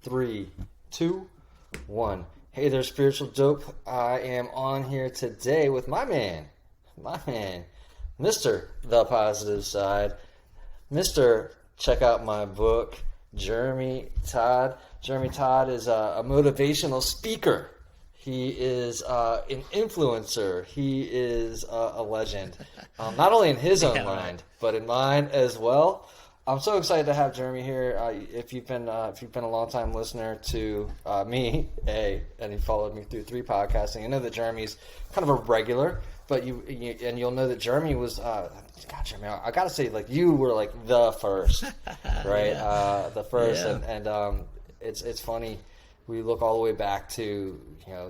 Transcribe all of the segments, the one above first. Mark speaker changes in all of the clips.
Speaker 1: 3, 2, 1. Hey there, spiritual dope. I am on here today with my man, Mr. The Positive Side, Mr. Check out my book, Jeremy Todd. Jeremy Todd is a motivational speaker. He is an influencer. He is a legend, not only in his own mind, but in mine as well. I'm so excited to have Jeremy here. If you've been a long time listener to me, and you followed me through 3 podcasting, you know that Jeremy's kind of a regular. But you'll know that Jeremy was. God, Jeremy, I gotta say, like, you were like the first, right? Yeah. The first, yeah. and it's funny. We look all the way back to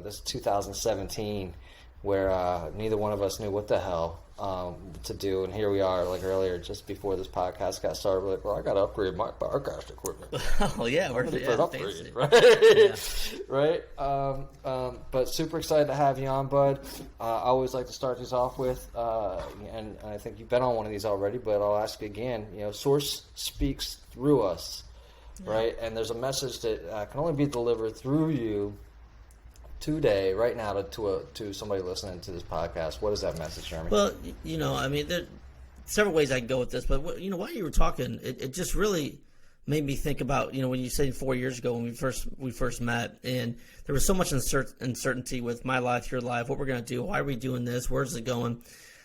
Speaker 1: this 2017, where neither one of us knew what the hell to do, and here we are, like earlier, just before this podcast got started. We're like, well, I got to upgrade my podcast equipment.
Speaker 2: Oh yeah, we're
Speaker 1: upgrade, right? Yeah. Right. But super excited to have you on, bud. I always like to start these off with, and I think you've been on one of these already, but I'll ask you again. Source speaks through us, right? And there's a message that can only be delivered through you today, right now, to somebody listening to this podcast. What is that message, Jeremy?
Speaker 2: Well, I mean, there are several ways I can go with this, but while you were talking, it just really made me think about, when you said 4 years ago when we first met, and there was so much uncertainty with my life, your life, what we're going to do, why are we doing this, where's it going?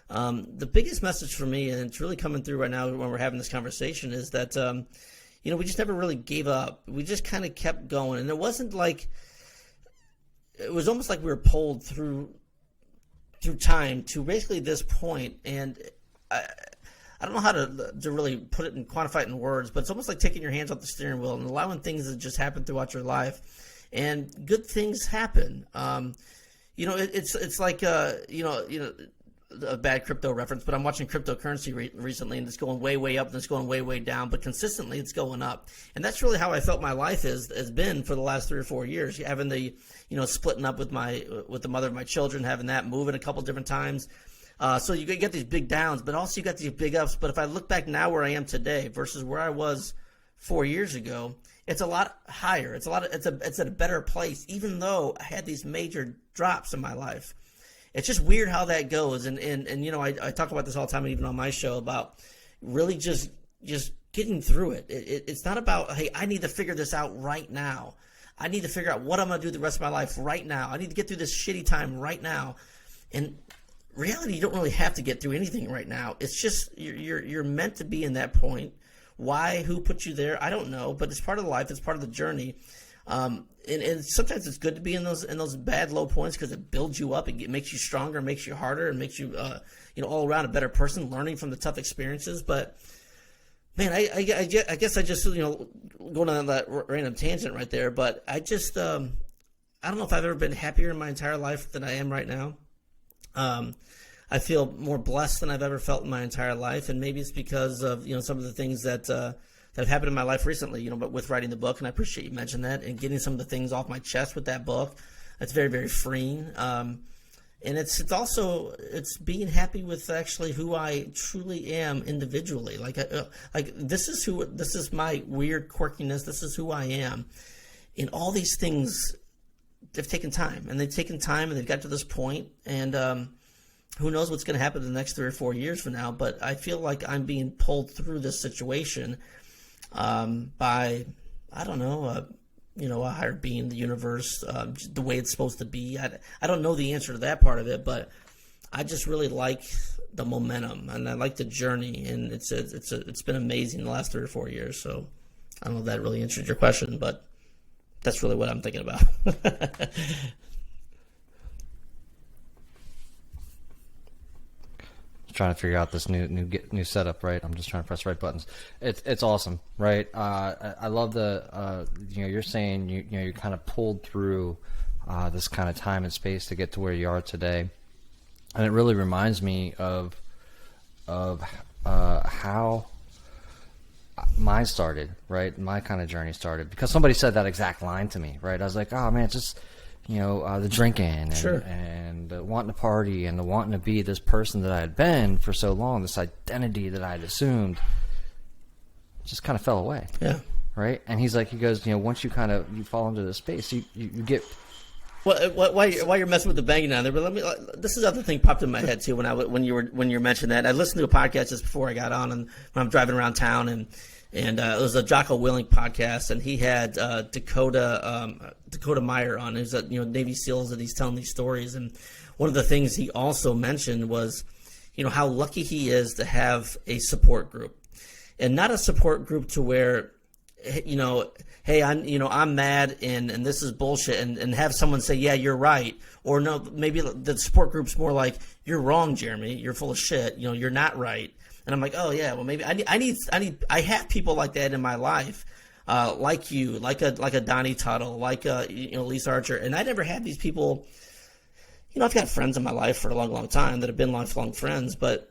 Speaker 2: The biggest message for me, and it's really coming through right now when we're having this conversation, is that we just never really gave up. We just kind of kept going, and it wasn't like. It was almost like we were pulled through time to basically this point, and I don't know how to really put it and quantify it in words, but it's almost like taking your hands off the steering wheel and allowing things to just happen throughout your life, and good things happen. It's like a bad crypto reference, but I'm watching cryptocurrency recently, and it's going way, way up, and it's going way, way down, but consistently it's going up. And that's really how I felt my life has been for the last 3 or 4 years, having the, splitting up with the mother of my children, having that, moving a couple different times. So you get these big downs, but also you got these big ups. But if I look back now where I am today versus where I was 4 years ago, it's a lot higher. It's at a better place, even though I had these major drops in my life. It's just weird how that goes, and I talk about this all the time, even on my show, about really just getting through it. It's not about, hey, I need to figure this out right now. I need to figure out what I'm going to do the rest of my life right now. I need to get through this shitty time right now. And reality, you don't really have to get through anything right now. It's just you're meant to be in that point. Why? Who put you there? I don't know, but it's part of the life. It's part of the journey. And sometimes it's good to be in those bad low points because it builds you up. It makes you stronger, makes you harder, and makes you all around a better person, learning from the tough experiences. But man, I guess I just going on that random tangent right there. But I just I don't know if I've ever been happier in my entire life than I am right now. I feel more blessed than I've ever felt in my entire life, and maybe it's because of some of the things that have happened in my life recently, but with writing the book, and I appreciate you mentioning that, and getting some of the things off my chest with that book. That's very, very freeing. And it's also being happy with actually who I truly am individually. Like this is my weird quirkiness. This is who I am. And all these things, they've taken time, and they've got to this point, and who knows what's going to happen in the next 3 or 4 years from now. But I feel like I'm being pulled through this situation by, I don't know, a higher being, the universe, the way it's supposed to be. I don't know the answer to that part of it, but I just really like the momentum, and I like the journey, and it's been amazing the last 3 or 4 years. So I don't know if that really answered your question, but that's really what I'm thinking about.
Speaker 1: Trying to figure out this new setup, right? I'm just trying to press the right buttons. It's awesome, right? I love the you're saying you're kind of pulled through this kind of time and space to get to where you are today, and it really reminds me of how mine started, right? My kind of journey started because somebody said that exact line to me, right? I was like, oh man, it's just the drinking and,
Speaker 2: sure.
Speaker 1: and the wanting to party and the wanting to be this person that I had been for so long, this identity that I had assumed, just kind of fell away.
Speaker 2: Yeah.
Speaker 1: right? And he goes, once you you fall into the space, you get.
Speaker 2: Well, while you're messing with the banging on there, but this is the other thing popped in my head too when you were mentioning that. I listened to a podcast just before I got on, and when I'm driving around town, and it was a Jocko Willink podcast, and he had Dakota Meyer on. Who's a Navy SEALs, and he's telling these stories. And one of the things he also mentioned was, how lucky he is to have a support group, and not a support group to where, hey, I'm mad and this is bullshit, and have someone say, yeah, you're right, or no, maybe the support group's more like, you're wrong, Jeremy, you're full of shit, you're not right. And I'm like, oh yeah, well maybe I have people like that in my life, like you, like a Donnie Tuttle, like Lisa Archer, and I never had these people. I've got friends in my life for a long, long time that have been lifelong friends, but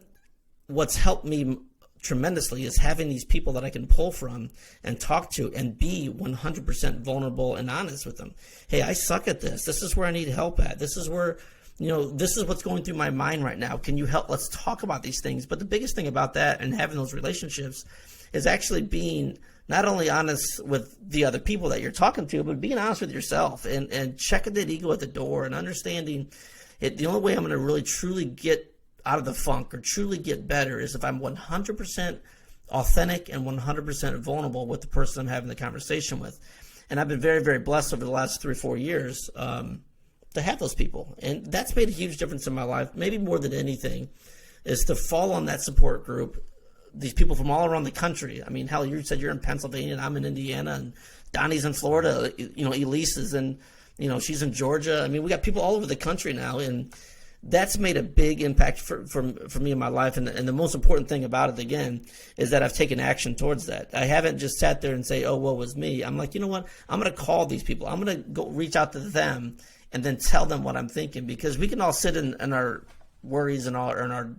Speaker 2: what's helped me tremendously is having these people that I can pull from and talk to and be 100% vulnerable and honest with them. Hey, I suck at this. This is where I need help at. This is where, this is what's going through my mind right now. Can you help? Let's talk about these things. But the biggest thing about that and having those relationships is actually being not only honest with the other people that you're talking to, but being honest with yourself and checking that ego at the door and understanding it. The only way I'm going to really truly get out of the funk or truly get better is if I'm 100% authentic and 100% vulnerable with the person I'm having the conversation with. And I've been very, very blessed over the last 3 or 4 years to have those people. And that's made a huge difference in my life, maybe more than anything, is to fall on that support group, these people from all around the country. I mean, hell, you said you're in Pennsylvania and I'm in Indiana, and Donnie's in Florida, Elise is in, she's in Georgia. I mean, we got people all over the country now, and that's made a big impact for me in my life. And the most important thing about it, again, is that I've taken action towards that. I haven't just sat there and say, oh, woe was me. I'm like, you know what? I'm going to call these people. I'm going to go reach out to them and then tell them what I'm thinking, because we can all sit in our worries and our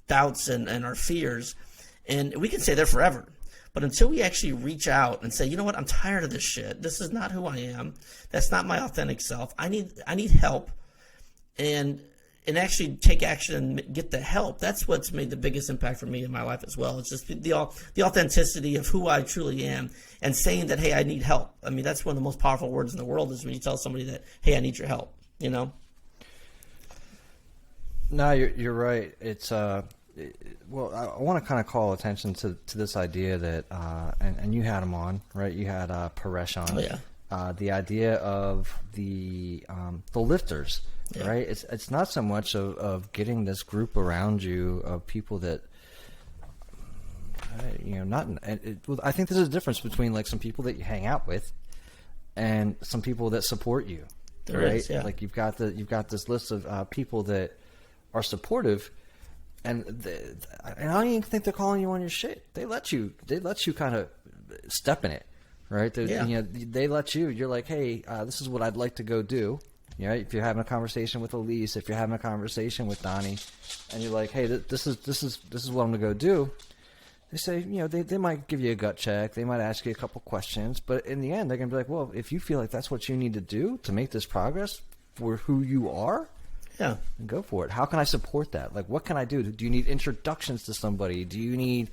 Speaker 2: doubts and our fears, and we can stay there forever. But until we actually reach out and say, you know what, I'm tired of this shit. This is not who I am. That's not my authentic self. I need help, and actually take action and get the help. That's what's made the biggest impact for me in my life as well. It's just the authenticity of who I truly am, and saying that, hey, I need help. I mean, that's one of the most powerful words in the world, is when you tell somebody that, hey, I need your help,
Speaker 1: No, you're right. It's well, I want to kind of call attention to this idea that, and you had him on, right? You had Paresh on.
Speaker 2: Oh, yeah.
Speaker 1: The idea of the lifters, yeah. Right? It's not so much of getting this group around you of people that, I think there's a difference between like some people that you hang out with and some people that support you,
Speaker 2: there
Speaker 1: right?
Speaker 2: Is, yeah.
Speaker 1: Like you've got this list of people that are supportive. And I don't even think they're calling you on your shit. They let you kind of step in it, right? They let you. You're like, hey, this is what I'd like to go do. If you're having a conversation with Elise, if you're having a conversation with Donnie, and you're like, hey, this is what I'm gonna go do. They say, they might give you a gut check. They might ask you a couple questions, but in the end, they're gonna be like, well, if you feel like that's what you need to do to make this progress for who you are.
Speaker 2: Yeah,
Speaker 1: go for it. How can I support that? Like, what can I do? Do you need introductions to somebody? Do you need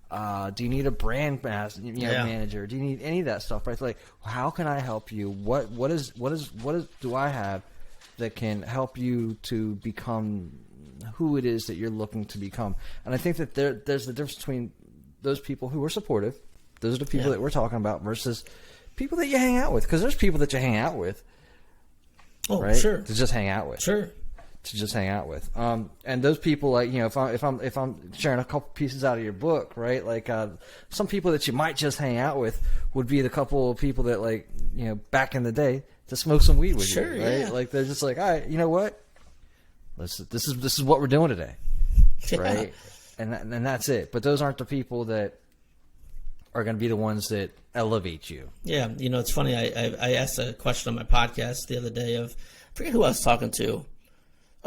Speaker 1: a brand manager? Do you need any of that stuff? Right? Like, how can I help you? What do I have that can help you to become who it is that you're looking to become? And I think that there's the difference between those people who are supportive. Those are the people that we're talking about versus people that you hang out with. Because there's people that you hang out with.
Speaker 2: Oh,
Speaker 1: right?
Speaker 2: Sure.
Speaker 1: To just hang out with.
Speaker 2: Sure.
Speaker 1: To just hang out with, and those people, like, if I'm sharing a couple pieces out of your book, right? Like, some people that you might just hang out with would be the couple of people that, like, back in the day, to smoke some weed with you, right?
Speaker 2: Yeah.
Speaker 1: Like, they're just like, all right, you know what? This is what we're doing today, right? And that's it. But those aren't the people that are going to be the ones that elevate you.
Speaker 2: Yeah, it's funny. I asked a question on my podcast the other day of, I forget who I was talking to.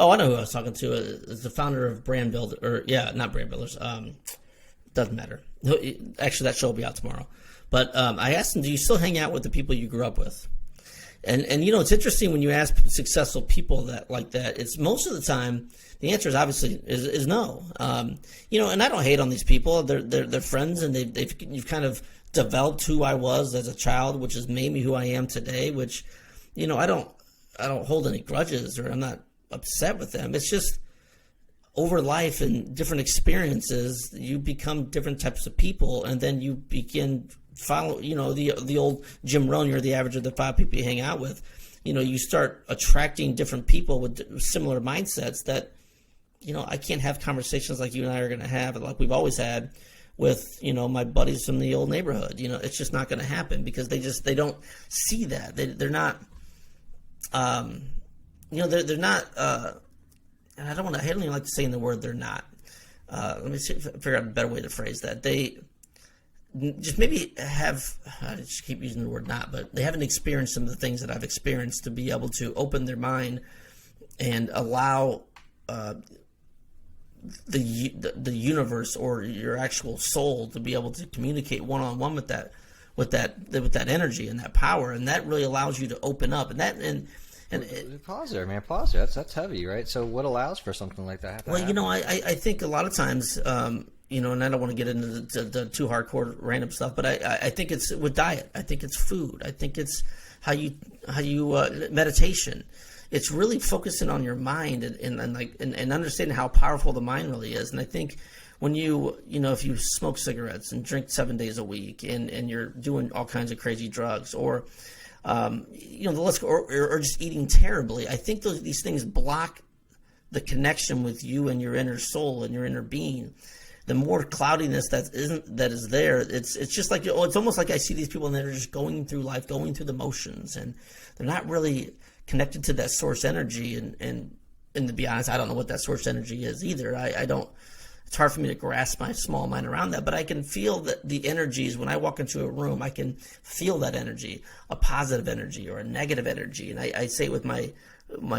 Speaker 2: Oh, I know who I was talking to. It's the founder of Brand Builder, not Brand Builders. Doesn't matter. Actually, that show will be out tomorrow. But I asked him, do you still hang out with the people you grew up with? And you know, it's interesting when you ask successful people that like that. It's most of the time the answer is obviously is no. You know, and I don't hate on these people. They're friends, and you've kind of developed who I was as a child, which has made me who I am today. Which, you know, I don't hold any grudges, or I'm not upset with them. It's just over life and different experiences, you become different types of people, and then you begin follow, you know, the old Jim Rohn, you're the average of the 5 people you hang out with. You know, you start attracting different people with similar mindsets that, you know, I can't have conversations like you and I are going to have, like we've always had with, you know, my buddies from the old neighborhood. You know, it's just not going to happen because they don't see that. They're not, you know, they're not, and I don't even like to say in the word they're not. Let me figure out a better way to phrase that. They just maybe have, I just keep using the word not, but they haven't experienced some of the things that I've experienced to be able to open their mind and allow the universe or your actual soul to be able to communicate one-on-one with that energy and that power, and that really allows you to open up.
Speaker 1: Pause there, man. Pause there. That's heavy, right? So what allows for something like that to happen?
Speaker 2: You know, I think a lot of times, you know, and I don't want to get into the too hardcore random stuff, but I think it's with diet. I think it's food. I think it's how you meditation. It's really focusing on your mind and understanding how powerful the mind really is. And I think when you know, if you smoke cigarettes and drink 7 days a week and you're doing all kinds of crazy drugs, or you know, or just eating terribly, I think these things block the connection with you and your inner soul and your inner being. The more cloudiness that is there, it's just like, it's almost like I see these people and they're just going through life, going through the motions, and they're not really connected to that source energy. And to be honest, I don't know what that source energy is either. I don't. It's hard for me to grasp my small mind around that, but I can feel that the energies when I walk into a room. I can feel that energy, a positive energy or a negative energy. And I say with my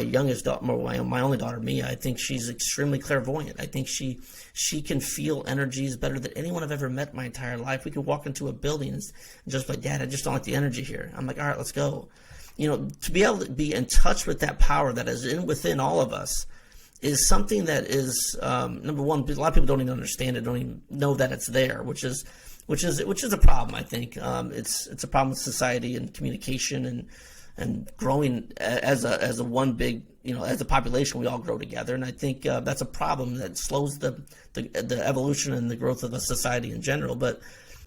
Speaker 2: youngest daughter, my only daughter, Mia, I think she's extremely clairvoyant. I think she can feel energies better than anyone I've ever met my entire life. We could walk into a building and just like, Dad, I just don't like the energy here. I'm like, all right, let's go. You know, to be able to be in touch with that power that is within all of us is something that is, number one, a lot of people don't even understand it, don't even know that it's there, which is a problem. I think it's a problem with society and communication and growing as a one big, you know, as a population, we all grow together, and I think that's a problem that slows the evolution and the growth of a society in general. But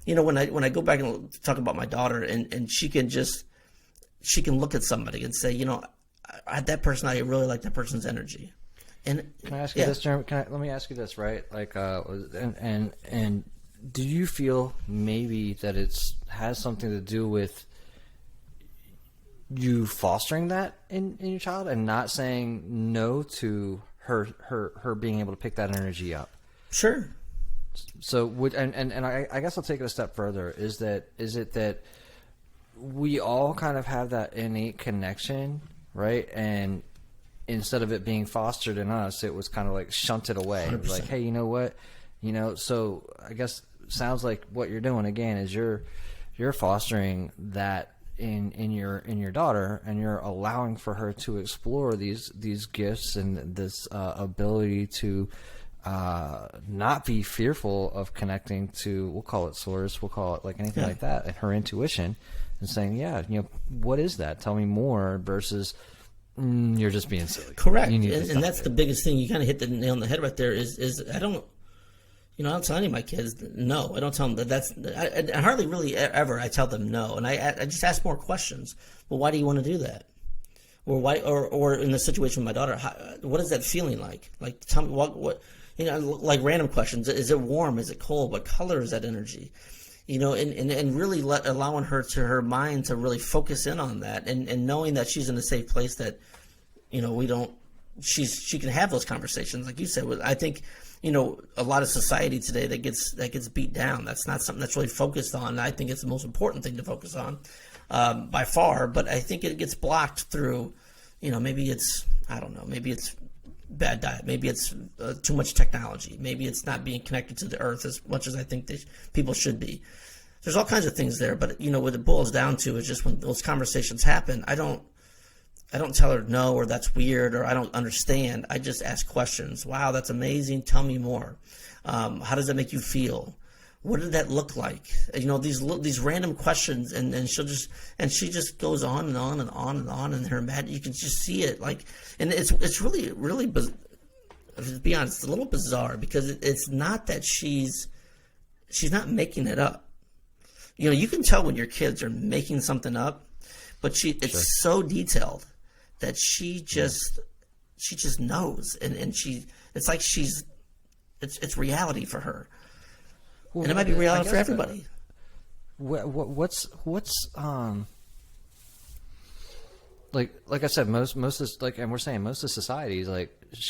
Speaker 2: you know, when I go back and talk about my daughter, and she can look at somebody and say, you know, that person, I really like that person's energy. And
Speaker 1: can I ask you this, Jeremy? Let me ask you this, right? Like, and do you feel maybe that has something to do with you fostering that in your child and not saying no to her being able to pick that energy up?
Speaker 2: Sure.
Speaker 1: So I guess I'll take it a step further. Is it that we all kind of have that innate connection, right? And instead of it being fostered in us, it was kind of like shunted away. It was like, hey, you know what? You know, so I guess sounds like what you're doing again is you're fostering that in your daughter, and you're allowing for her to explore these gifts and this ability to not be fearful of connecting to, we'll call it source, we'll call it like anything like that, and her intuition, and saying, yeah, you know, what is that? Tell me more, versus you're just being silly.
Speaker 2: Correct. And that's the biggest thing. You kind of hit the nail on the head right there is I don't tell any of my kids no. I don't tell them I hardly really ever I tell them no. And I just ask more questions. Well, why do you want to do that? Or why, or in the situation with my daughter, what is that feeling like? Like, tell me what, you know, like random questions. Is it warm? Is it cold? What color is that energy? You know, and really allowing her mind to really focus in on that, and knowing that she's in a safe place, that, you know, she can have those conversations, like you said. I think, you know, a lot of society today that gets beat down, that's not something that's really focused on. I think it's the most important thing to focus on, by far. But I think it gets blocked through, you know, maybe it's, I don't know, maybe it's bad diet, maybe it's too much technology, maybe it's not being connected to the earth as much as I think people should be. there's all kinds of things there, but what it boils down to is just when those conversations happen, I don't tell her no, or that's weird, or I don't understand. I just ask questions. Wow, that's amazing. Tell me more. How does that make you feel? What did that look like? These random questions, and she just goes on and on and on and on, and her you can just see it, and it's really, really, to be honest, it's a little bizarre, because it's not that she's not making it up. You can tell when your kids are making something up, but it's so detailed that she just knows, and it's like it's reality for her. Well, and it might be reality for everybody.
Speaker 3: What's like I said, most is like, and we're saying most of society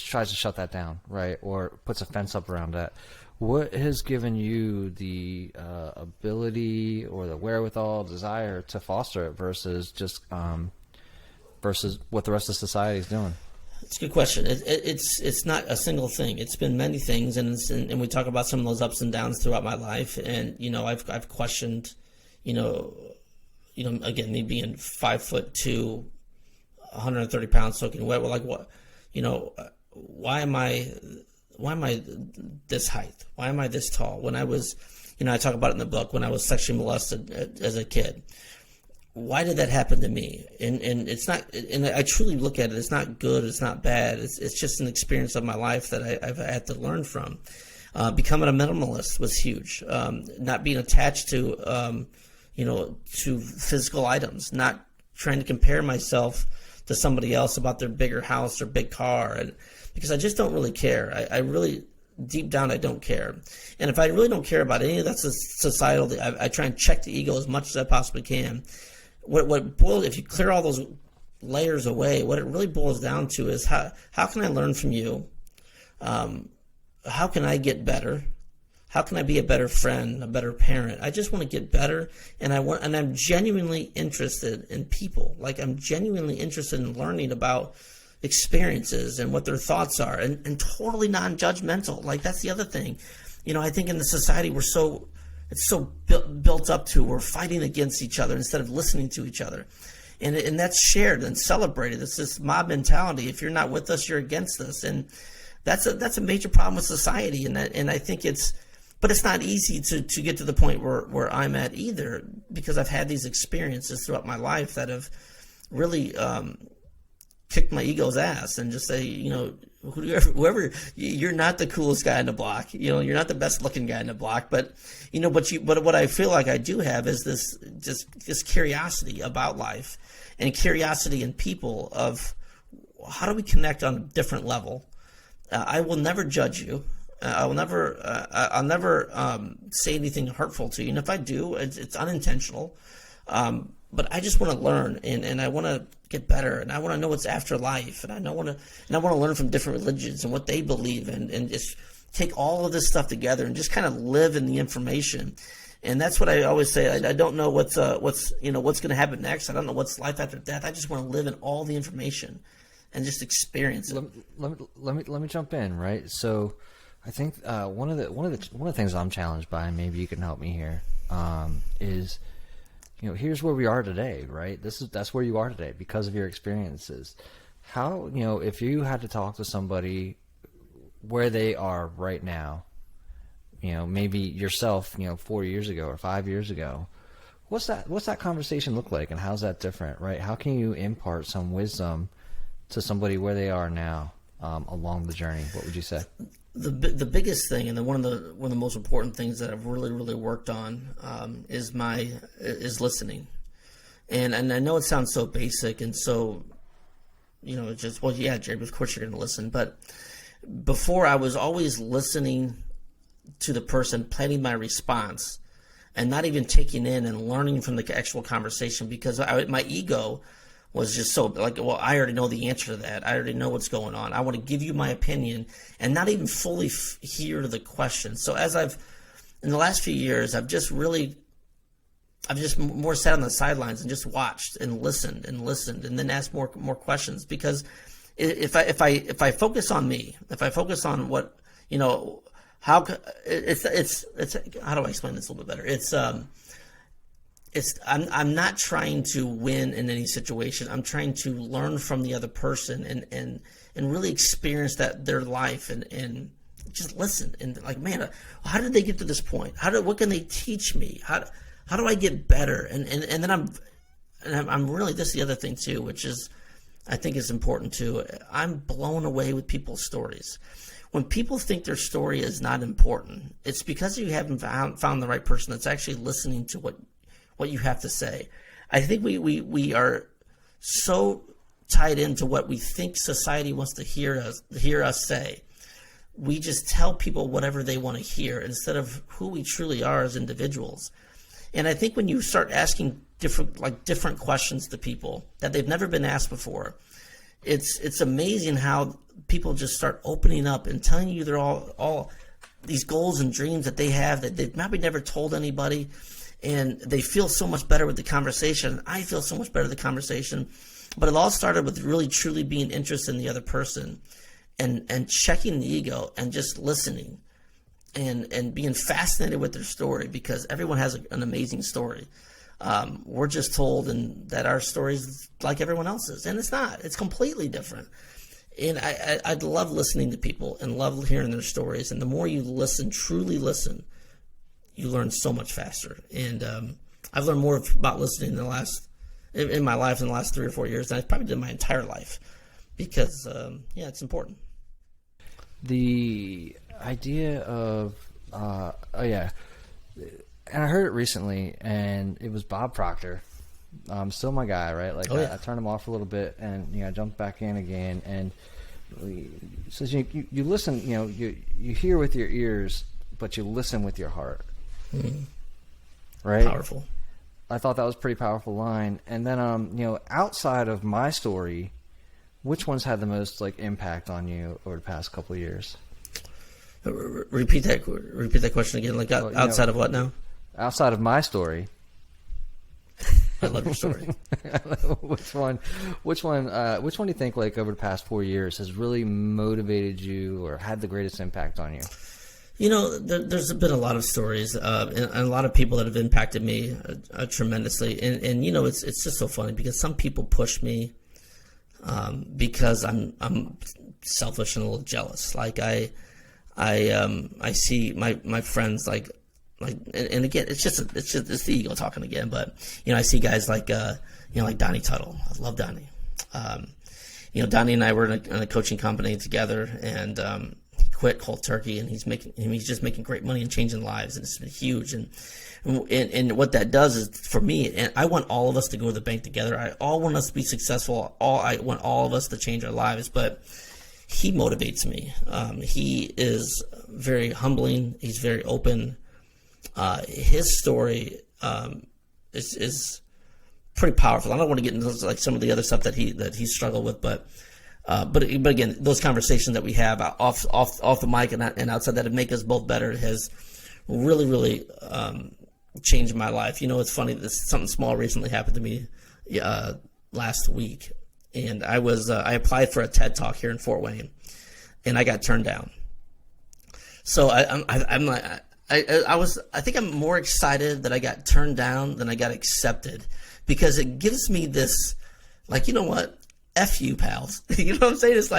Speaker 3: tries to shut that down, right, or puts a fence up around that. What has given you the ability or the wherewithal, desire to foster it versus what the rest of society is doing?
Speaker 2: It's a good question. It's not a single thing. It's been many things, and we talk about some of those ups and downs throughout my life. And I've questioned, again, me being 5'2", 130 pounds, soaking wet. Well, like what, why am I this height? Why am I this tall? When I was, I talk about it in the book, when I was sexually molested as a kid. Why did that happen to me? And it's not, and I truly look at it, it's not good, it's not bad. It's just an experience of my life that I've had to learn from. Becoming a minimalist was huge. Not being attached to, to physical items, not trying to compare myself to somebody else about their bigger house or big car. And because I just don't really care. I really, deep down, I don't care. And if I really don't care about any of that societal, I try and check the ego as much as I possibly can. If you clear all those layers away, what it really boils down to is how can I learn from you? How can I get better? How can I be a better friend, a better parent? I just want to get better, and I'm genuinely interested in people. Like, I'm genuinely interested in learning about experiences and what their thoughts are, and totally non-judgmental. Like, that's the other thing. I think in the society it's so built up to, we're fighting against each other instead of listening to each other. And that's shared and celebrated. It's this mob mentality. If you're not with us, you're against us. And that's a major problem with society. And I think but it's not easy to get to the point where I'm at either, because I've had these experiences throughout my life that have really kicked my ego's ass and just say, whoever, you're not the coolest guy in the block. You're not the best looking guy in the block, but what I feel like I do have is this curiosity about life and curiosity in people of how do we connect on a different level. I will never judge you. I'll never say anything hurtful to you. And if I do, it's unintentional. But I just want to learn, and I want to get better, and I want to know what's after life, and I want to learn from different religions and what they believe in, and just take all of this stuff together and just kind of live in the information. And that's what I always say. I don't know what's going to happen next. I don't know what's life after death. I just want to live in all the information and just experience it.
Speaker 3: Let me jump in, right? So I think one of the things I'm challenged by, and maybe you can help me here, is, here's where we are today, right? That's where you are today because of your experiences. How, if you had to talk to somebody where they are right now, maybe yourself, 4 years ago or 5 years ago, what's that conversation look like, and how's that different, right? How can you impart some wisdom to somebody where they are now along the journey? What would you say?
Speaker 2: The biggest thing, and one of the most important things that I've really, really worked on is listening. And I know it sounds so basic and so, just, well, yeah, Jeremy, of course you're going to listen. But before, I was always listening to the person, planning my response, and not even taking in and learning from the actual conversation, because my ego was just so like, well, I already know the answer to that. I already know what's going on. I want to give you my opinion and not even fully hear the question. So in the last few years, I've just more sat on the sidelines and just watched and listened and then asked more questions, because if I focus on me, if I focus on what, how do I explain this a little bit better? It's I'm not trying to win in any situation. I'm trying to learn from the other person and really experience their life and just listen and like, man, how did they get to this point? What can they teach me? How do I get better? And then I'm really, this is the other thing too, which is I think is important too. I'm blown away with people's stories. When people think their story is not important, it's because you haven't found the right person that's actually listening to what you have to say. I think we are so tied into what we think society wants to hear us say. We just tell people whatever they want to hear instead of who we truly are as individuals. And I think when you start asking different questions to people that they've never been asked before, it's amazing how people just start opening up and telling you they're all these goals and dreams that they have that they've maybe never told anybody, and they feel so much better with the conversation. I feel so much better with the conversation, but it all started with really truly being interested in the other person and checking the ego and just listening and being fascinated with their story, because everyone has an amazing story. We're just told that our story is like everyone else's, and it's not. It's completely different. And I love listening to people and love hearing their stories. And the more you listen, truly listen, you learn so much faster. And I've learned more about listening in my life in the last 3 or 4 years than I probably did my entire life, because it's important.
Speaker 3: The idea of and I heard it recently, and it was Bob Proctor. Still my guy, right? Like, I turned him off a little bit, and I jumped back in again. And he says, you listen, you hear with your ears, but you listen with your heart.
Speaker 2: Mm-hmm.
Speaker 3: Right?
Speaker 2: Powerful.
Speaker 3: I thought that was a pretty powerful line. And then, outside of my story, which one's had the most impact on you over the past couple of years?
Speaker 2: Repeat that question again. Like, outside of what now?
Speaker 3: Outside of my story.
Speaker 2: I love your story.
Speaker 3: Which one do you think, over the past 4 years, has really motivated you or had the greatest impact on you?
Speaker 2: There's been a lot of stories and a lot of people that have impacted me tremendously. And it's just so funny because some people push me because I'm selfish and a little jealous. Like I see my friends and again, it's the ego talking again. But I see guys like Donnie Tuttle. I love Donnie. Donnie and I were in a coaching company together, and he quit cold turkey, and he's just making great money and changing lives, and it's been huge. And what that does is, for me, and I want all of us to go to the bank together. I all want us to be successful. I want all of us to change our lives, but he motivates me. He is very humbling. He's very open. His story is pretty powerful. I don't want to get into some of the other stuff that he struggled with, but again, those conversations that we have off the mic and outside that make us both better has really, really changed my life. It's funny. Something small recently happened to me last week, and I applied for a TED Talk here in Fort Wayne, and I got turned down. So I think I'm more excited that I got turned down than I got accepted, because it gives me this, you know what? F you, pals. You know what I'm saying? It's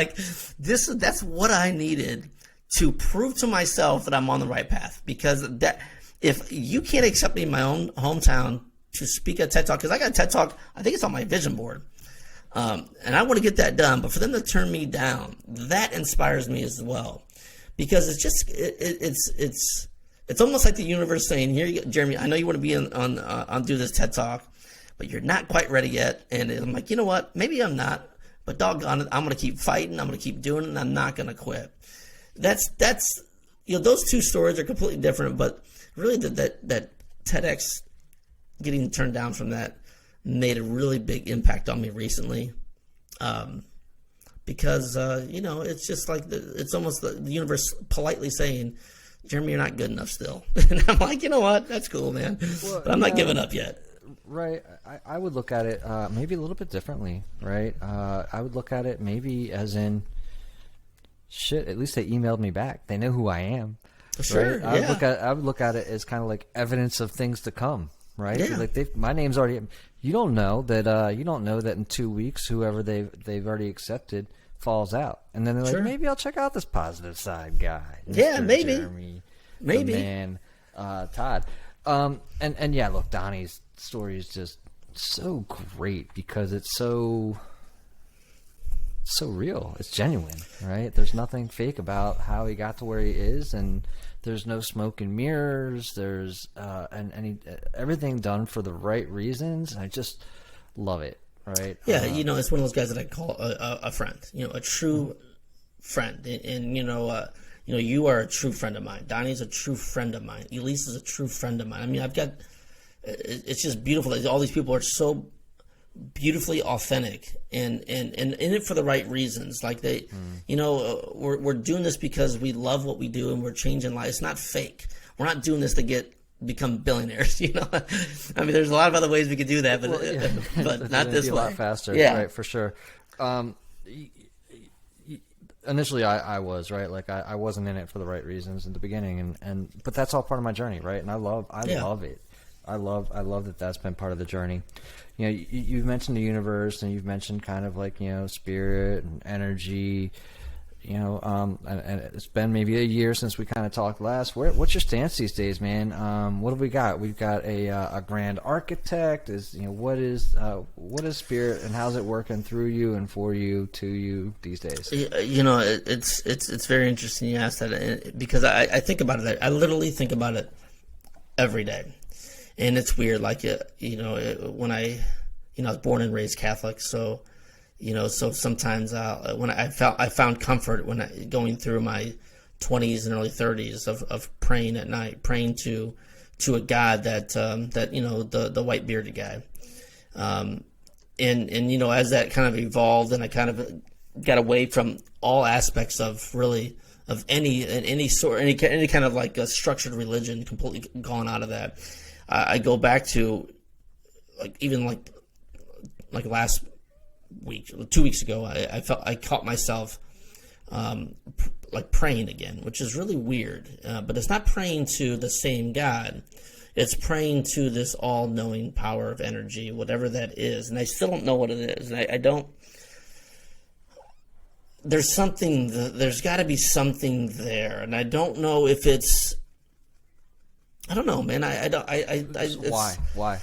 Speaker 2: that's what I needed to prove to myself that I'm on the right path, because if you can't accept me in my own hometown to speak at TED Talk, because I got a TED Talk, I think it's on my vision board. And I want to get that done, but for them to turn me down, that inspires me as well, because it's just, it's almost like the universe saying, here, Jeremy, I know you want to be on do this TED Talk, but you're not quite ready yet. And I'm like, you know what? Maybe I'm not, but doggone it, I'm going to keep fighting. I'm going to keep doing it, and I'm not going to quit. That's those two stories are completely different, but really that TEDx getting turned down from that made a really big impact on me recently. Because, it's just it's almost the universe politely saying, Jeremy, you're not good enough still. And I'm like, you know what? That's cool, man. Well, but I'm not giving up yet.
Speaker 3: Right. I would look at it maybe a little bit differently, right? I would look at it maybe as in, shit, at least they emailed me back. They know who I am.
Speaker 2: Sure,
Speaker 3: right?
Speaker 2: yeah.
Speaker 3: I would look at it as kind of like evidence of things to come. right?
Speaker 2: Yeah.
Speaker 3: Like my name's already. You don't know that. You don't know that in 2 weeks, whoever they've already accepted falls out, and then they're
Speaker 2: Sure.
Speaker 3: like, maybe I'll check out this positive side guy.
Speaker 2: Yeah,
Speaker 3: Mr.
Speaker 2: maybe.
Speaker 3: Jeremy,
Speaker 2: Maybe.
Speaker 3: the man, Todd. And yeah, look, Donnie's story is just so great because it's so real. It's genuine, right? There's nothing fake about how he got to where he is, and there's no smoke and mirrors. There's everything done for the right reasons. I just love it, right?
Speaker 2: Yeah, it's one of those guys that I call a friend. A true friend, and you are a true friend of mine. Donnie's a true friend of mine. Elise is a true friend of mine. I mean, it's just beautiful. All these people are so beautifully authentic and in it for the right reasons. Like we're doing this because we love what we do and we're changing lives. It's not fake. We're not doing this to become billionaires. I mean, there's a lot of other ways we could do that, but but not this way.
Speaker 3: A lot faster,
Speaker 2: yeah,
Speaker 3: right? For sure. Initially, I was right. Like I wasn't in it for the right reasons in the beginning, but that's all part of my journey, right? And I love it. I love that that's been part of the journey. You've mentioned the universe, and you've mentioned kind of like spirit and energy. And it's been maybe a year since we kind of talked last. What's your stance these days, man? What have we got? We've got a grand architect. What is spirit, and how's it working through you and for you to you these days?
Speaker 2: It's very interesting you asked that, because I think about it. I literally think about it every day. And it's weird, like, when I was born and raised Catholic, so sometimes when I found comfort when going through my 20s and early 30s of praying at night, praying to a God that the white bearded guy, and as that kind of evolved and I kind of got away from all aspects of any kind of like a structured religion, completely gone out of that. I go back to even last week, 2 weeks ago, I caught myself praying again, which is really weird. But it's not praying to the same God. It's praying to this all-knowing power of energy, whatever that is. And I still don't know what it is. And I don't. There's something. There's got to be something there, and I don't know if it's. I don't know, man. I don't.
Speaker 3: Why? Why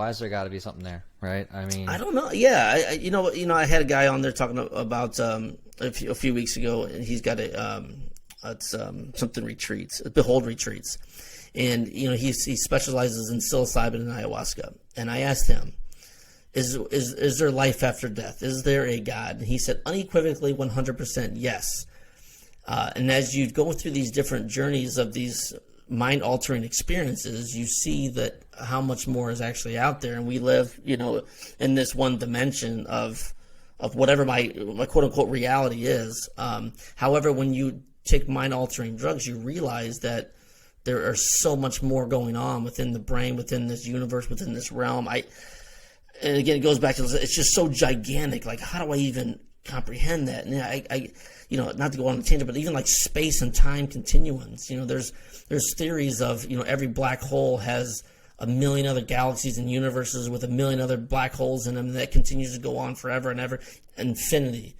Speaker 3: has there got to be something there, right? I mean,
Speaker 2: I don't know. Yeah, I had a guy on there talking about a few weeks ago, and he's got something retreats, Behold retreats, and he specializes in psilocybin and ayahuasca. And I asked him, is there life after death? Is there a God? And he said unequivocally, 100% yes. And as you go through these different journeys of these mind-altering experiences, you see that how much more is actually out there, and we live, in this one dimension of whatever my quote-unquote reality is. However, when you take mind-altering drugs, you realize that there are so much more going on within the brain, within this universe, within this realm. And again, it goes back to, it's just so gigantic. Like, how do I even comprehend that? And I not to go on a tangent, but even like space and time continuums, there's theories of, every black hole has a million other galaxies and universes with a million other black holes in them, and that continues to go on forever and ever, infinity.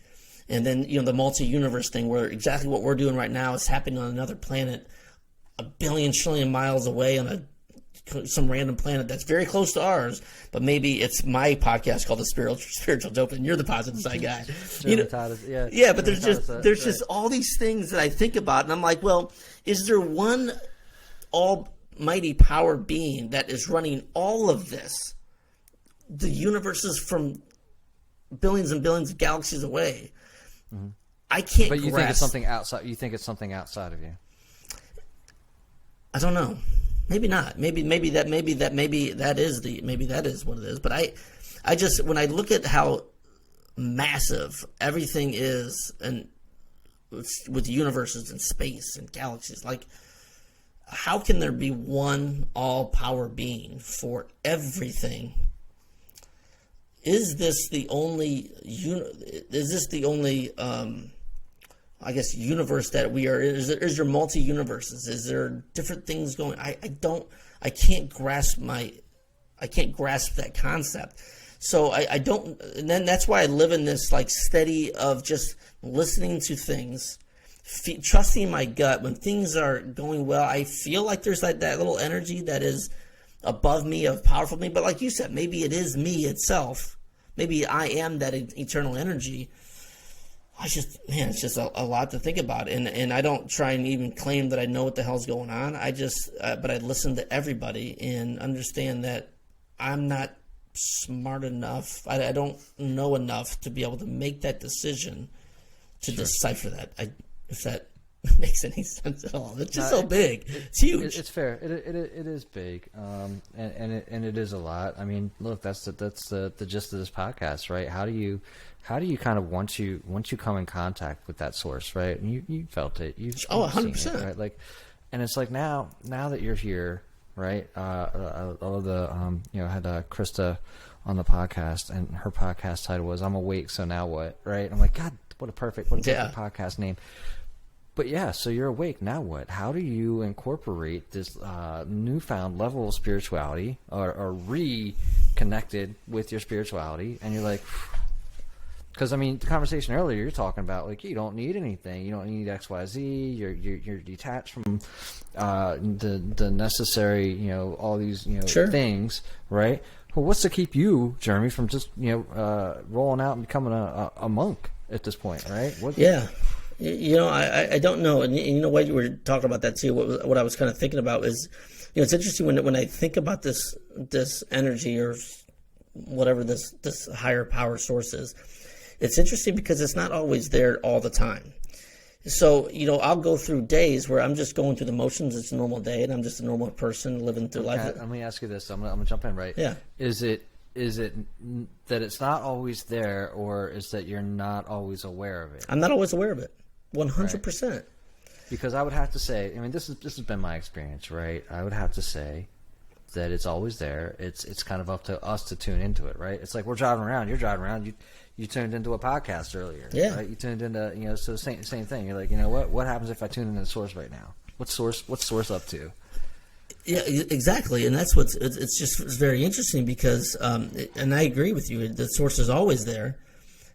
Speaker 2: And then, the multi-universe thing, where exactly what we're doing right now is happening on another planet a billion trillion miles away on some random planet that's very close to ours, but maybe it's my podcast called the Spiritual Dope, and you're the positive side guy. But there's just all these things that I think about, and I'm like, well, is there one almighty power being that is running all of this? The universe is from billions and billions of galaxies away. Mm-hmm. I can't.
Speaker 3: But you think it's something outside. You think it's something outside of you.
Speaker 2: I don't know. Maybe not. Maybe that is what it is. But I just, when I look at how massive everything is, and with universes and space and galaxies, like, how can there be one all-power being for everything? Is this the only I guess universe that we are in? Is there multi-universes? Is there different things going? I can't grasp grasp that concept. So I don't, and then that's why I live in this like steady of just listening to things, trusting my gut. When things are going well, I feel like there's that little energy that is above me, of powerful me. But like you said, maybe it is me itself. Maybe I am that eternal energy. It's just a lot to think about. And I don't try and even claim that I know what the hell's going on. But I listen to everybody and understand that I'm not smart enough. I don't know enough to be able to make that decision to decipher that. If that makes any sense at all. It's just so big. It's huge.
Speaker 3: It's fair. It is big, and it is a lot. I mean, look, that's the gist of this podcast, right? How do you kind of once you come in contact with that source, right? And you felt it.
Speaker 2: 100%.
Speaker 3: Right? Like, and it's like now that you're here, right? I love the I had Krista on the podcast, and her podcast title was "I'm Awake, So Now What?" Right? I'm like, God, what a perfect podcast name. But yeah, so you're awake, now what? How do you incorporate this newfound level of spirituality or reconnected with your spirituality? And you're like, because I mean, the conversation earlier, you're talking about like you don't need anything, you don't need X, Y, Z. You're detached from the necessary, all these things, right? Well, what's to keep you, Jeremy, from just rolling out and becoming a monk at this point, right?
Speaker 2: Yeah. I don't know, and you know what, you were talking about that too. What I was kind of thinking about is, it's interesting when I think about this energy or whatever this higher power source is. It's interesting because it's not always there all the time. So I'll go through days where I'm just going through the motions. It's a normal day, and I'm just a normal person living through life.
Speaker 3: Let me ask you this. I'm gonna jump in, right?
Speaker 2: Yeah.
Speaker 3: Is it that it's not always there, or is that you're not always aware of it?
Speaker 2: I'm not always aware of it. 100%.
Speaker 3: Right. Because I would have to say, I mean, this has been my experience, right? I would have to say that it's always there. It's kind of up to us to tune into it, right? It's like we're driving around. You're driving around. You tuned into a podcast earlier,
Speaker 2: yeah.
Speaker 3: Right? You tuned into, so same thing. You're like, what happens if I tune into the source right now? What's source up to?
Speaker 2: Yeah, exactly, and that's it's very interesting because, and I agree with you. The source is always there.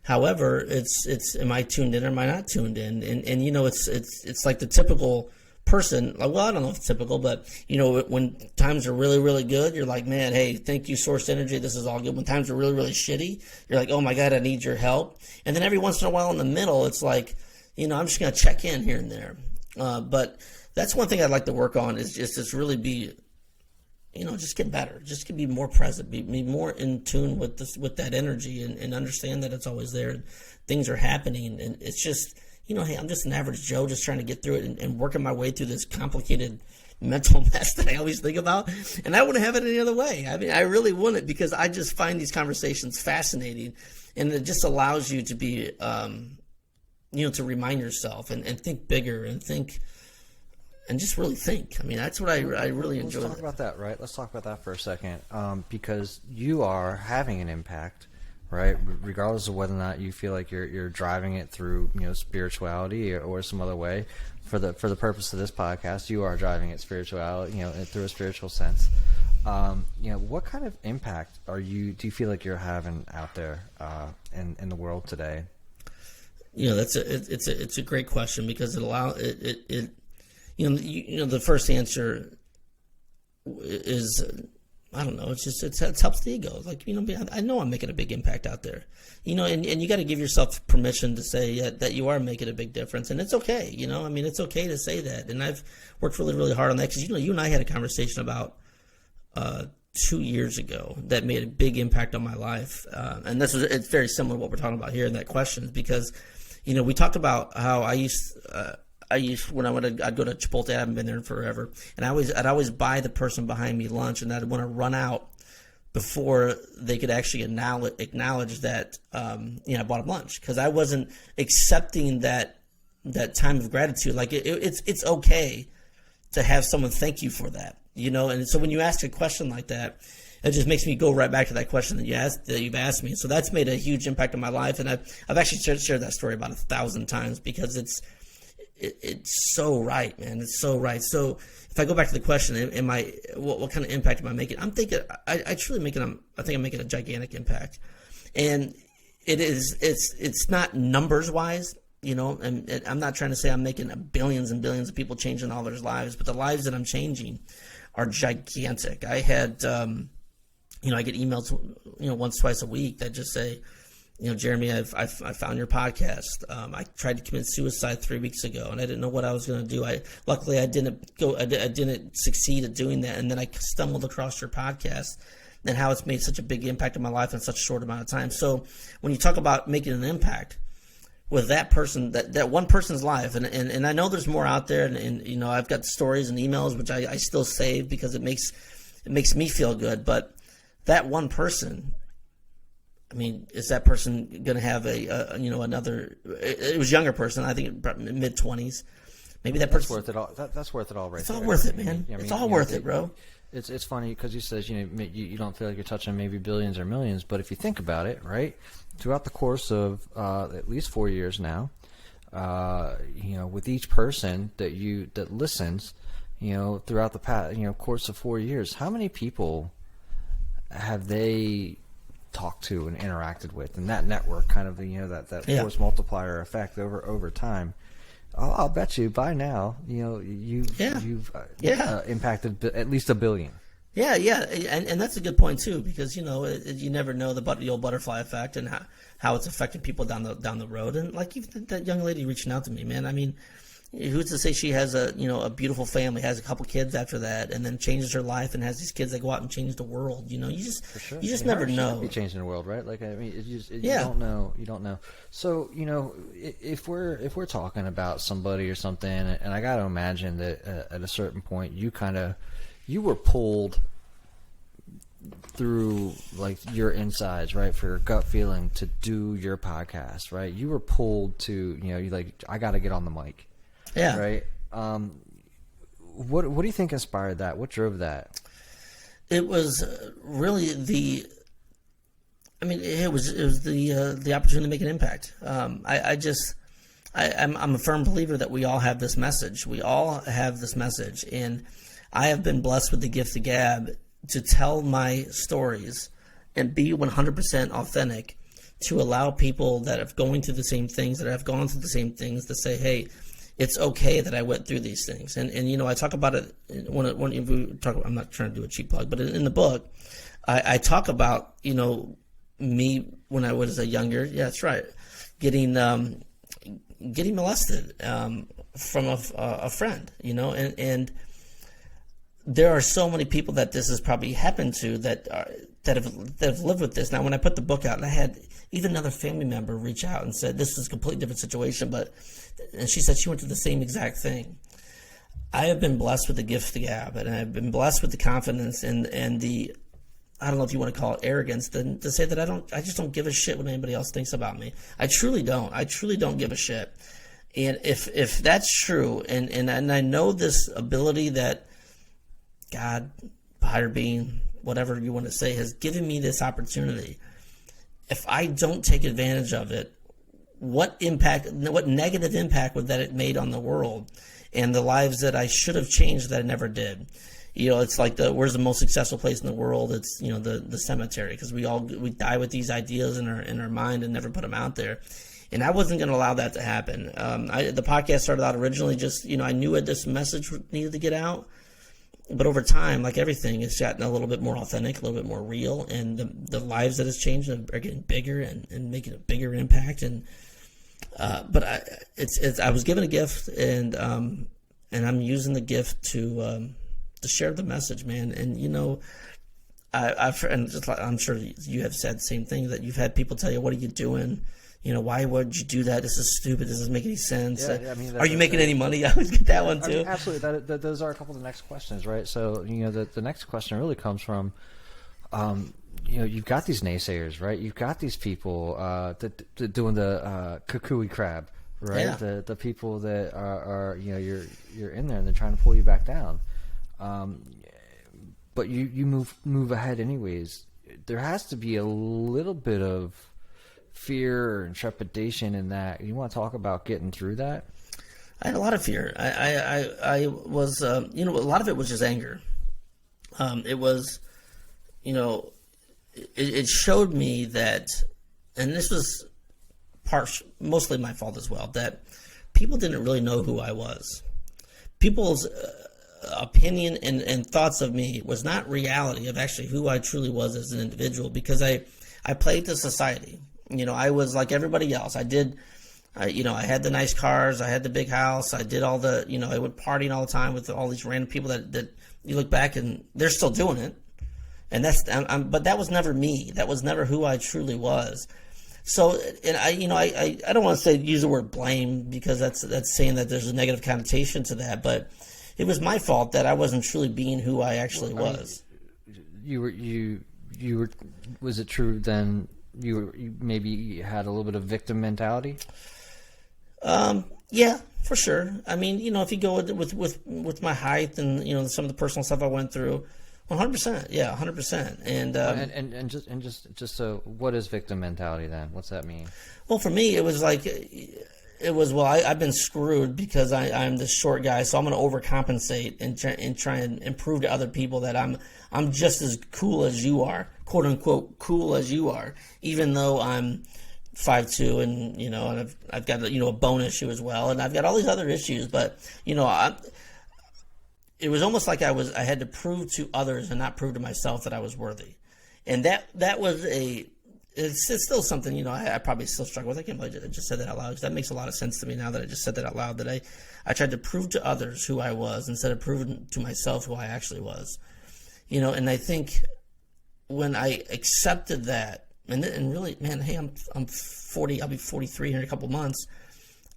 Speaker 2: However, it's am I tuned in or am I not tuned in? And it's like the typical person. Well, I don't know if it's typical, but when times are really, really good, you're like, man, hey, thank you, source energy. This is all good. When times are really, really shitty, you're like, oh my God, I need your help. And then every once in a while in the middle, it's like, I'm just gonna check in here and there. But that's one thing I'd like to work on is just really be, just get better, just be more present, be more in tune with that energy and understand that it's always there and things are happening. And it's just, hey, I'm just an average Joe just trying to get through it and working my way through this complicated mental mess that I always think about. And I wouldn't have it any other way. I mean, I really wouldn't, because I just find these conversations fascinating, and it just allows you to be, to remind yourself and think bigger and think, and just really think. I mean, that's what I really enjoy.
Speaker 3: Let's talk about that, right? Let's talk about that for a second, because you are having an impact, right? Regardless of whether or not you feel like you're driving it through, spirituality or some other way. For the purpose of this podcast, you are driving it spirituality, through a spiritual sense. What kind of impact do you feel like you're having out there in the world today?
Speaker 2: It's a great question, because the first answer is, I don't know. It's just it helps the ego. Like, I know I'm making a big impact out there, and you got to give yourself permission to say that you are making a big difference, and it's okay. It's okay to say that. And I've worked really, really hard on that, because you and I had a conversation about 2 years ago that made a big impact on my life, and it's very similar to what we're talking about here in that question, because we talked about how I used when I'd go to Chipotle. I haven't been there in forever, and I'd always buy the person behind me lunch, and I'd want to run out before they could actually acknowledge that I bought them lunch, because I wasn't accepting that time of gratitude. Like it's okay to have someone thank you for that, And so when you ask a question like that, it just makes me go right back to that question that you've asked me. So that's made a huge impact on my life, and I've actually shared that story about 1,000 times, because it's so right, man. It's so right. So if I go back to the question, what kind of impact am I making? I'm thinking I think I'm making a gigantic impact, and it's not numbers wise, and I'm not trying to say I'm making billions and billions of people changing all their lives, but the lives that I'm changing are gigantic. I had, I get emails, once, twice a week that just say, Jeremy, I found your podcast. I tried to commit suicide 3 weeks ago, and I didn't know what I was going to do. Luckily I didn't succeed at doing that, and then I stumbled across your podcast and how it's made such a big impact in my life in such a short amount of time. So when you talk about making an impact with that person, that one person's life, and I know there's more out there, and I've got stories and emails which I still save because it makes me feel good. But that one person, I mean, is that person going to have another? It was a younger person, I think mid-20s. Maybe that person.
Speaker 3: That's worth it all. That's worth it all, right?
Speaker 2: It's all worth it, man. It's all worth it, bro.
Speaker 3: It's funny because you says you don't feel like you're touching maybe billions or millions, but if you think about it, right, throughout the course of at least 4 years now, with each person that listens, throughout the past course of 4 years, how many people have they talked to and interacted with, and that network kind of that force multiplier effect over time. I'll bet you by now, you've impacted at least 1 billion.
Speaker 2: Yeah, and that's a good point too, because you never know the old butterfly effect and how it's affecting people down the road. And like even that young lady reaching out to me, man. I mean, who's to say she has a beautiful family, has a couple kids after that, and then changes her life and has these kids that go out and change the world. You just never know.
Speaker 3: Be changing the world, right? Like you don't know. You don't know. So if we're talking about somebody or something, and I got to imagine that at a certain point you were pulled through like your insides, right, for your gut feeling to do your podcast, right? You were pulled to you're like, I got to get on the mic.
Speaker 2: Yeah.
Speaker 3: Right. What do you think inspired that? What drove that? It
Speaker 2: was really it was the opportunity to make an impact. I'm a firm believer that we all have this message. We all have this message, and I have been blessed with the gift of gab to tell my stories and be 100% authentic, to allow people that have going through the same things, that have gone through the same things, to say, hey, it's okay that I went through these things. And I talk about it when we talk. I'm not trying to do a cheap plug, but in the book, I talk about me when I was a younger. Yeah, that's right. Getting molested from a friend. And there are so many people that this has probably happened to that have lived with this. Now, when I put the book out, and I had even another family member reach out and said, this is a completely different situation, and she said she went through the same exact thing. I have been blessed with the gift of gab, and I've been blessed with the confidence and the, I don't know if you want to call it arrogance, to say that I just don't give a shit what anybody else thinks about me. I truly don't. I truly don't give a shit. And if that's true, and I know this ability that God, higher being, whatever you want to say, has given me this opportunity, if I don't take advantage of it, what negative impact would that it made on the world and the lives that I should have changed that I never did? It's like where's the most successful place in the world? It's the cemetery, because we die with these ideas in our mind and never put them out there. And I wasn't going to allow that to happen. The podcast started out originally just I knew this message needed to get out. But over time, like everything, it's gotten a little bit more authentic, a little bit more real, and the lives that it's changed are getting bigger and making a bigger impact. And but I was given a gift, and I'm using the gift to share the message, man. And I'm sure you have said the same thing, that you've had people tell you, "What are you doing? Why would you do that? This is stupid. This doesn't make any sense. Are you making any money?" I always get that one too.
Speaker 3: Absolutely. Those are a couple of the next questions, right? So, the next question really comes from, you've got these naysayers, right? You've got these people doing the cuckooey crab, right?
Speaker 2: Yeah.
Speaker 3: The people that are you're in there and they're trying to pull you back down. But you move ahead anyways. There has to be a little bit of fear and trepidation in that. You want to talk about getting through that?
Speaker 2: I had a lot of fear. I was, a lot of it was just anger. It was, it showed me that, and this was mostly my fault as well, that people didn't really know who I was. People's opinion and thoughts of me was not reality of actually who I truly was as an individual, because I played to society. I was like everybody else. I had the nice cars, I had the big house, I did all the, I would partying all the time with all these random people that you look back and they're still doing it. And but that was never me. That was never who I truly was. So, and I don't want to use the word blame, because that's saying that there's a negative connotation to that, but it was my fault that I wasn't truly being who I actually was.
Speaker 3: You were, was it true then you maybe had a little bit of victim mentality?
Speaker 2: Yeah, for sure. I mean, if you go with my height and, some of the personal stuff I went through, 100%. Yeah, 100%. And
Speaker 3: just so, what is victim mentality then? What's that mean?
Speaker 2: Well, for me, it was like, I've been screwed because I'm this short guy, so I'm going to overcompensate and try and prove to other people that I'm just as cool as you are, quote unquote cool as you are, even though I'm 5'2", and and I've got a bone issue as well, and I've got all these other issues, but it was almost like I had to prove to others and not prove to myself that I was worthy, and that was it's still something I probably still struggle with. I can't believe I just said that out loud, because that makes a lot of sense to me now that I just said that out loud. That I tried to prove to others who I was instead of proving to myself who I actually was, and I think when I accepted that. And really, man, hey, I'm 40. I'll be 43 here in a couple months.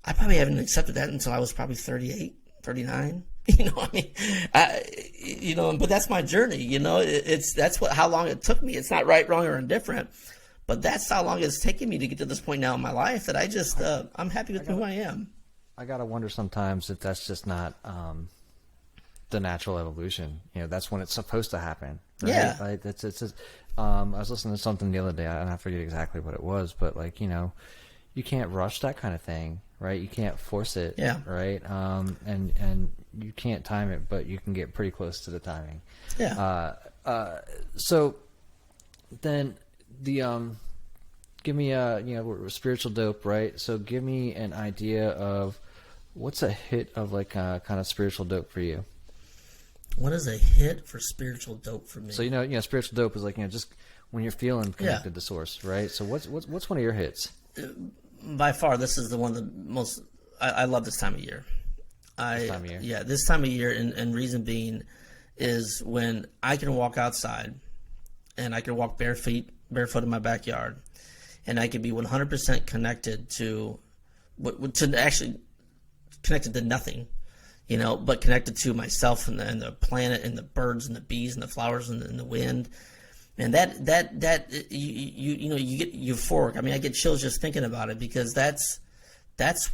Speaker 2: I probably haven't accepted that until I was probably 38, 39. But that's my journey. How long it took me. It's not right, wrong, or indifferent, but that's how long it's taken me to get to this point now in my life that I just I'm happy with who I am.
Speaker 3: I gotta wonder sometimes if that's just not the natural evolution. That's when it's supposed to happen. Right?
Speaker 2: Yeah.
Speaker 3: Like it's just, I was listening to something the other day, and I forget exactly what it was, but you can't rush that kind of thing, right? You can't force it,
Speaker 2: yeah,
Speaker 3: right? And you can't time it, but you can get pretty close to the timing.
Speaker 2: Yeah.
Speaker 3: So then give me we're spiritual dope, right? So give me an idea of what's a hit of kind of spiritual dope for you.
Speaker 2: What is a hit for spiritual dope for me?
Speaker 3: So spiritual dope is just when you're feeling connected to source, right? So what's one of your hits?
Speaker 2: By far, this is the one of the most. I love this time of year.
Speaker 3: This time of year?
Speaker 2: Yeah, this time of year, and reason being is when I can walk outside and I can walk barefoot in my backyard, and I can be 100% connected to actually connected to nothing. But connected to myself and the planet and the birds and the bees and the flowers and the wind, and that you get euphoric. I mean, I get chills just thinking about it, because that's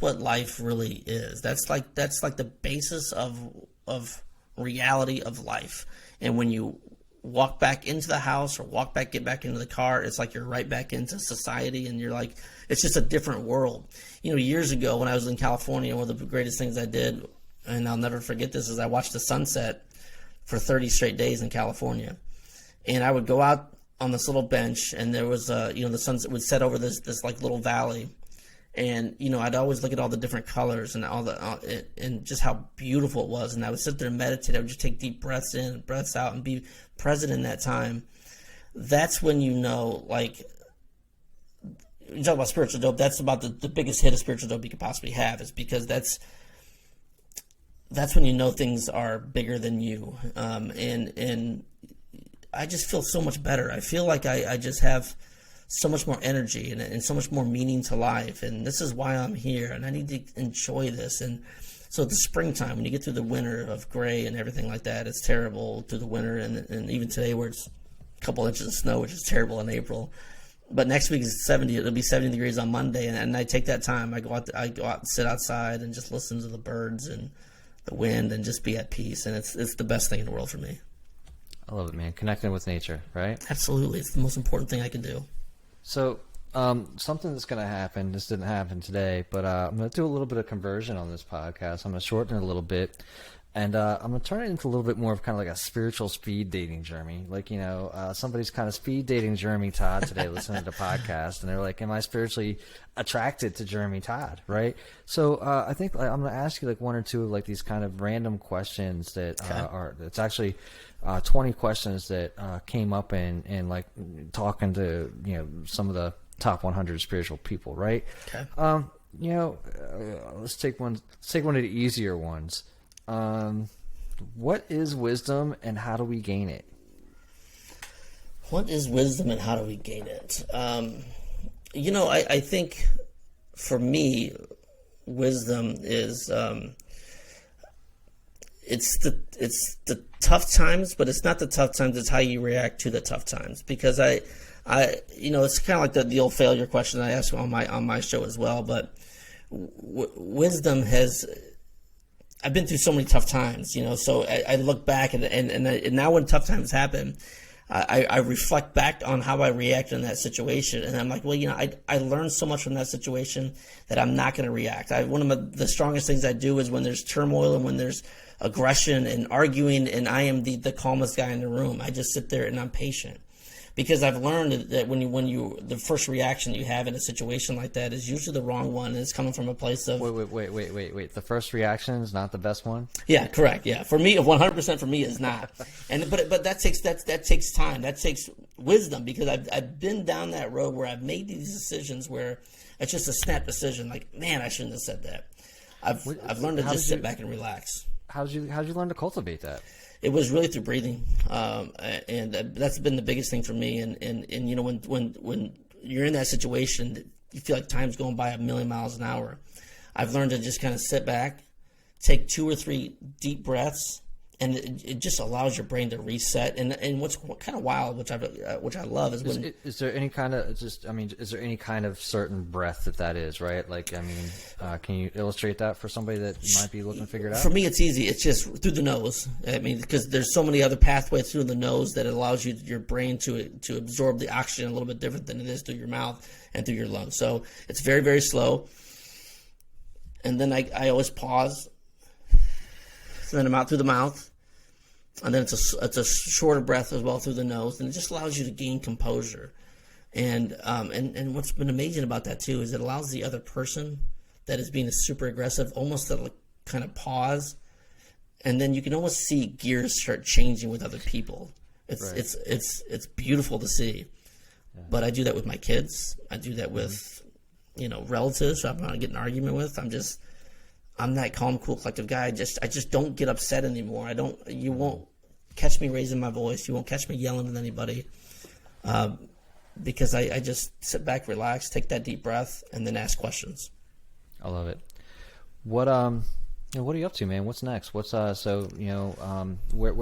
Speaker 2: what life really is. That's like the basis of reality of life. And when you walk back into the house or get back into the car, it's like you're right back into society, and you're like, it's just a different world. Years ago when I was in California, one of the greatest things I did, and I'll never forget this, is I watched the sunset for 30 straight days in California. And I would go out on this little bench, and there was, the sunset would set over this little valley. And, I'd always look at all the different colors and and just how beautiful it was. And I would sit there and meditate. I would just take deep breaths in and breaths out and be present in that time. That's when you talk about spiritual dope, that's about the biggest hit of spiritual dope you could possibly have, is because that's when things are bigger than you, and I just feel so much better. I feel like I just have so much more energy and so much more meaning to life, and this is why I'm here, and I need to enjoy this. And so the springtime, when you get through the winter of gray and everything like that, it's terrible through the winter, and even today where it's a couple inches of snow, which is terrible in April. But next week is 70. It'll be 70 degrees on Monday, and I take that time. I go out and sit outside and just listen to the birds and the wind and just be at peace, and it's the best thing in the world for me.
Speaker 3: I love it, man. Connecting with nature, right?
Speaker 2: Absolutely. It's the most important thing I can do.
Speaker 3: So Something that's going to happen. This didn't happen today, but I'm going to do a little bit of conversion on this podcast. I'm going to shorten it a little bit. And I'm going to turn it into a little bit more of kind of like a spiritual speed dating Jeremy. Like, somebody's kind of speed dating Jeremy Todd today listening to the podcast. And they're like, am I spiritually attracted to Jeremy Todd, right? So I think I'm going to ask you like one or two of like these kind of random questions that it's actually 20 questions that came up in like talking to, some of the top 100 spiritual people, right?
Speaker 2: Okay.
Speaker 3: Let's take one of the easier ones. What is wisdom and how do we gain it?
Speaker 2: What is wisdom and how do we gain it? I think for me, wisdom is it's the tough times, but it's not the tough times. It's how you react to the tough times. Because it's kind of like the old failure question I ask on my show as well. But wisdom has. I've been through so many tough times, so I look back and now when tough times happen, I reflect back on how I reacted in that situation. And I'm like, well, I learned so much from that situation that I'm not going to react. One of the strongest things I do is when there's turmoil and when there's aggression and arguing and I am the calmest guy in the room. I just sit there and I'm patient. Because I've learned that when you the first reaction you have in a situation like that is usually the wrong one, and it's coming from a place of
Speaker 3: wait. The first reaction is not the best one.
Speaker 2: Yeah, correct. Yeah, for me, 100% for me is not. But that takes time. That takes wisdom because I've been down that road where I've made these decisions where it's just a snap decision. Like, man, I shouldn't have said that. I've learned to just sit back and relax.
Speaker 3: How did you learn to cultivate that?
Speaker 2: It was really through breathing, and that's been the biggest thing for me. And when you're in that situation, you feel like time's going by a million miles an hour. I've learned to just kind of sit back, take 2 or 3 deep breaths, and it just allows your brain to reset. And what's kind of wild, which I love, is when
Speaker 3: is there any kind of is there any kind of certain breath that is right? Like, can you illustrate that for somebody that might be looking to figure it out?
Speaker 2: For me, it's easy. It's just through the nose. Because there's so many other pathways through the nose that it allows your brain to absorb the oxygen a little bit different than it is through your mouth and through your lungs. So it's very, very slow. And then I always pause. So then I'm out through the mouth, and then it's a shorter breath as well through the nose, and it just allows you to gain composure. And what's been amazing about that too is it allows the other person that is being super aggressive almost to kind of pause, and then you can almost see gears start changing with other people. It's beautiful to see. Yeah. But I do that with my kids. I do that with relatives who I'm not getting an argument with. I'm that calm, cool, collective guy. I just don't get upset anymore. You won't catch me raising my voice. You won't catch me yelling at anybody. Because I just sit back, relax, take that deep breath, and then ask questions. I
Speaker 3: love it. What are you up to, man? What's next? Where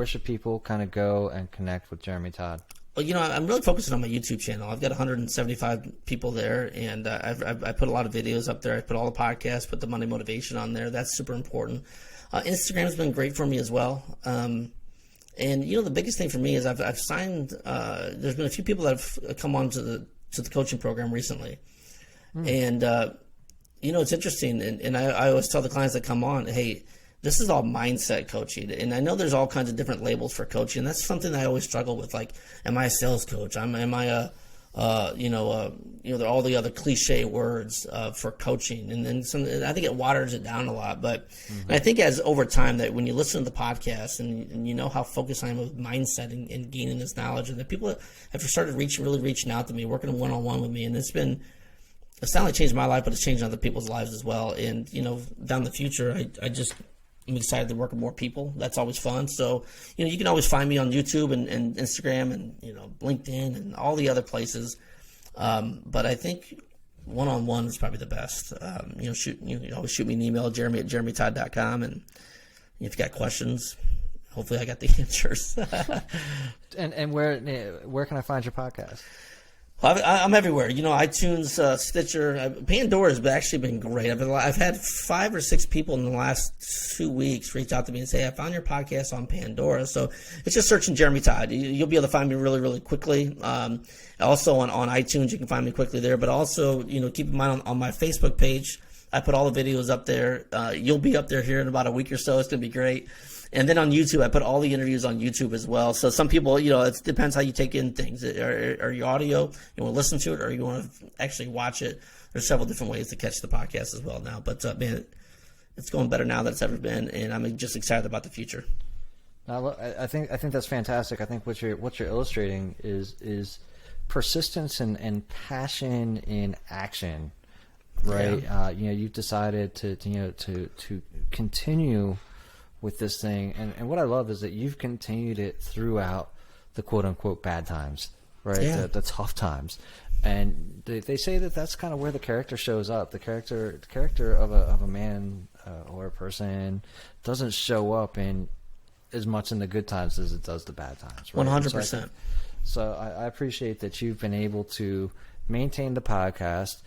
Speaker 3: should people kind of go and connect with Jeremy Todd?
Speaker 2: Well, I'm really focusing on my YouTube channel. I've got 175 people there, and I put a lot of videos up there. I put all the podcasts, put the Monday Motivation on there. That's super important. Instagram's been great for me as well. And the biggest thing for me is I've signed. There's been a few people that have come on to the coaching program recently, and it's interesting. And I always tell the clients that come on, hey, this is all mindset coaching. And I know there's all kinds of different labels for coaching. And that's something that I always struggle with. Like, am I a sales coach? Am I all the other cliche words for coaching. And then I think it waters it down a lot. But I think as over time that when you listen to the podcast and you know how focused I am with mindset and gaining this knowledge, and the people have started reaching out to me, working one-on-one with me. And it's not only changed my life, but it's changed other people's lives as well. And, down the future, I'm excited to work with more people. That's always fun. So, you can always find me on YouTube and Instagram and, LinkedIn and all the other places. But I think one-on-one is probably the best. You always shoot me an email, jeremy@jeremytodd.com. And if you got questions, hopefully I got the answers.
Speaker 3: And where can I find your podcast?
Speaker 2: I'm everywhere. iTunes, Stitcher, Pandora has actually been great. I've had 5 or 6 people in the last 2 weeks reach out to me and say, I found your podcast on Pandora. So it's just searching Jeremy Todd. You'll be able to find me really, really quickly. Also on iTunes, you can find me quickly there. But also, keep in mind on my Facebook page, I put all the videos up there. You'll be up there here in about a week or so. It's going to be great. And then on YouTube, I put all the interviews on YouTube as well. So some people, it depends how you take in things. Are you audio, you want to listen to it, or you want to actually watch it? There's several different ways to catch the podcast as well now. But, man, it's going better now than it's ever been, and I'm just excited about the future.
Speaker 3: Now, I think that's fantastic. I think what you're illustrating is persistence and passion in action, right?
Speaker 2: Yeah.
Speaker 3: You've decided to continue with this thing, and what I love is that you've continued it throughout the quote unquote bad times, right?
Speaker 2: Yeah.
Speaker 3: The tough times, and they say that that's kind of where the character shows up. The character of a man or a person doesn't show up in as much in the good times as it does the bad times. Right?
Speaker 2: 100%.
Speaker 3: So I appreciate that you've been able to maintain the podcast,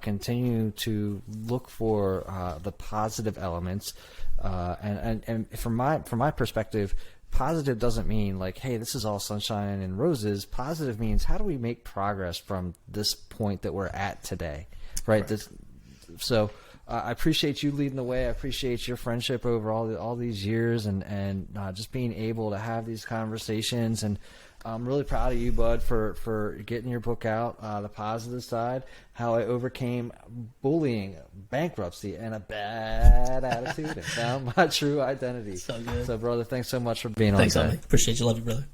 Speaker 3: continue to look for the positive elements. And from my perspective, positive doesn't mean like, hey, this is all sunshine and roses. Positive means how do we make progress from this point that we're at today, right? So I appreciate you leading the way. I appreciate your friendship over all these years, and just being able to have these conversations. And I'm really proud of you, bud, for getting your book out, The Positive Side, How I Overcame Bullying, Bankruptcy, and a Bad Attitude and Found My True Identity.
Speaker 2: So good.
Speaker 3: So, brother, thanks so much for being
Speaker 2: Thanks,
Speaker 3: on today.
Speaker 2: Tommy. Appreciate you. Love you, brother.